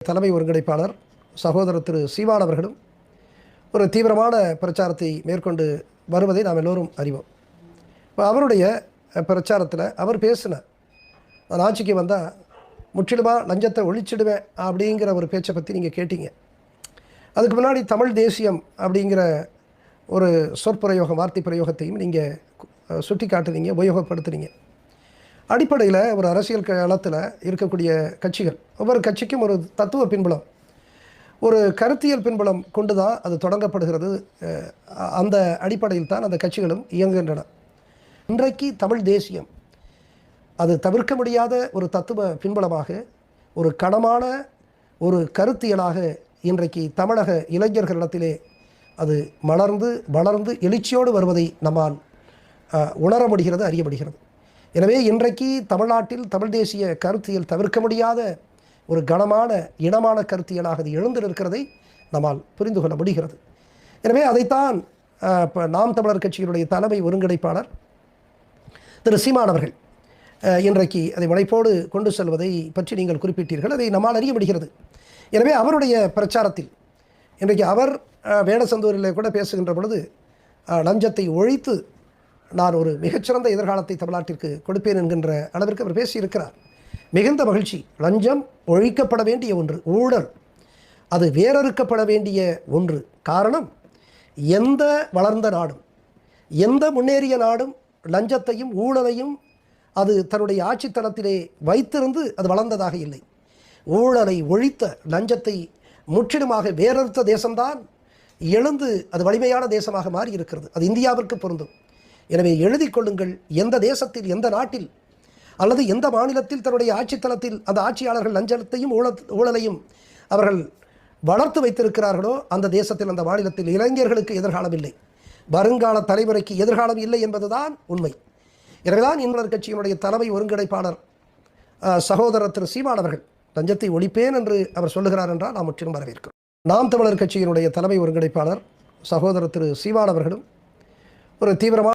தலைமை ஒருங்கிணைப்பாளர் சகோதரர் திரு சீமான் அவர்களும் ஒரு தீவிரமான பிரச்சாரத்தை மேற்கொண்டு வருவதை நாம் எல்லோரும் அறிவோம். இப்போ அவருடைய பிரச்சாரத்தில் அவர் பேசின நான் ஆட்சிக்கு வந்தால் முற்றிலுமாக லஞ்சத்தை ஒழிச்சிடுவேன் அப்படிங்கிற ஒரு பேச்சை பற்றி நீங்கள் கேட்டீங்க. அதுக்கு முன்னாடி தமிழ் தேசியம் அப்படிங்கிற ஒரு சொற்பிரயோகம் வார்த்தை பிரயோகத்தையும் நீங்கள் சுட்டி காட்டுனீங்க, உபயோகப்படுத்துனீங்க. அடிப்படையில் ஒரு அரசியல் களத்தில் இருக்கக்கூடிய கட்சிகள் ஒவ்வொரு கட்சிக்கும் ஒரு தத்துவ பின்புலம், ஒரு கருத்தியல் பின்புலம் கொண்டு தான் அது தொடங்கப்படுகிறது. அந்த அடிப்படையில் தான் அந்த கட்சிகளும் இயங்குகின்றன. இன்றைக்கு தமிழ் தேசியம் அது தவிர்க்க முடியாத ஒரு தத்துவ பின்புலமாக, ஒரு கனமான ஒரு கருத்தியலாக இன்றைக்கு தமிழக இளைஞர்களிடத்திலே அது வளர்ந்து எழுச்சியோடு வருவதை நம்மால் உணர முடிகிறது, அறிய முடிகிறது. எனவே இன்றைக்கு தமிழ்நாட்டில் தமிழ் தேசிய கருத்தியல் தவிர்க்க முடியாத ஒரு கனமான இனமான கருத்தியலாக அது எழுந்திருக்கிறதை நம்மால் புரிந்து கொள்ள முடிகிறது. எனவே அதைத்தான் இப்போ நாம் தமிழர் கட்சியினுடைய தலைமை ஒருங்கிணைப்பாளர் திரு சீமான் அவர்கள் இன்றைக்கு அதை முனைப்போடு கொண்டு செல்வதை பற்றி நீங்கள் குறிப்பிட்டீர்கள். அதை நம்மால் அறிய முடிகிறது. எனவே அவருடைய பிரச்சாரத்தில் இன்றைக்கு அவர் வேடசந்தூரில் கூட பேசுகின்ற பொழுது லஞ்சத்தை ஒழித்து நான் ஒரு மிகச்சிறந்த எதிர்காலத்தை தமிழ்நாட்டிற்கு கொடுப்பேன் என்கின்ற அளவிற்கு அவர் பேசியிருக்கிறார். மிகுந்த மகிழ்ச்சி. லஞ்சம் ஒழிக்கப்பட வேண்டிய ஒன்று, ஊழல் அது வேறறுக்கப்பட வேண்டிய ஒன்று. காரணம், எந்த வளர்ந்த நாடும் எந்த முன்னேறிய நாடும் லஞ்சத்தையும் ஊழலையும் அது தன்னுடைய ஆட்சித்தளத்திலே வைத்திருந்து அது வளர்ந்ததாக இல்லை. ஊழலை ஒழித்த, லஞ்சத்தை முற்றிலுமாக வேறறுத்த தேசம்தான் எழுந்து அது வலிமையான தேசமாக மாறி இருக்கிறது. அது இந்தியாவிற்கு பொருந்தும். எனவே எழுதி கொள்ளுங்கள், எந்த தேசத்தில், எந்த நாட்டில் அல்லது எந்த மாநிலத்தில் தன்னுடைய ஆட்சித்தளத்தில் அந்த ஆட்சியாளர்கள் லஞ்சத்தையும் ஊழலையும் அவர்கள் வளர்த்து வைத்திருக்கிறார்களோ அந்த தேசத்தில், அந்த மாநிலத்தில் இளைஞர்களுக்கு எதிர்காலம் இல்லை, வருங்கால தலைமுறைக்கு எதிர்காலம் இல்லை என்பதுதான் உண்மை. எனவேதான் இந்திரர் கட்சியினுடைய தலைமை ஒருங்கிணைப்பாளர் சகோதரர் திரு சீமான் அவர்கள் லஞ்சத்தை ஒழிப்பேன் என்று அவர் சொல்லுகிறார் என்றால் நாம் முற்றிலும் வரவேற்கிறோம். நாம் தமிழர் கட்சியினுடைய தலைமை ஒருங்கிணைப்பாளர் சகோதரர் திரு சீமான் அவர்களும் ஒரு தீவிரமான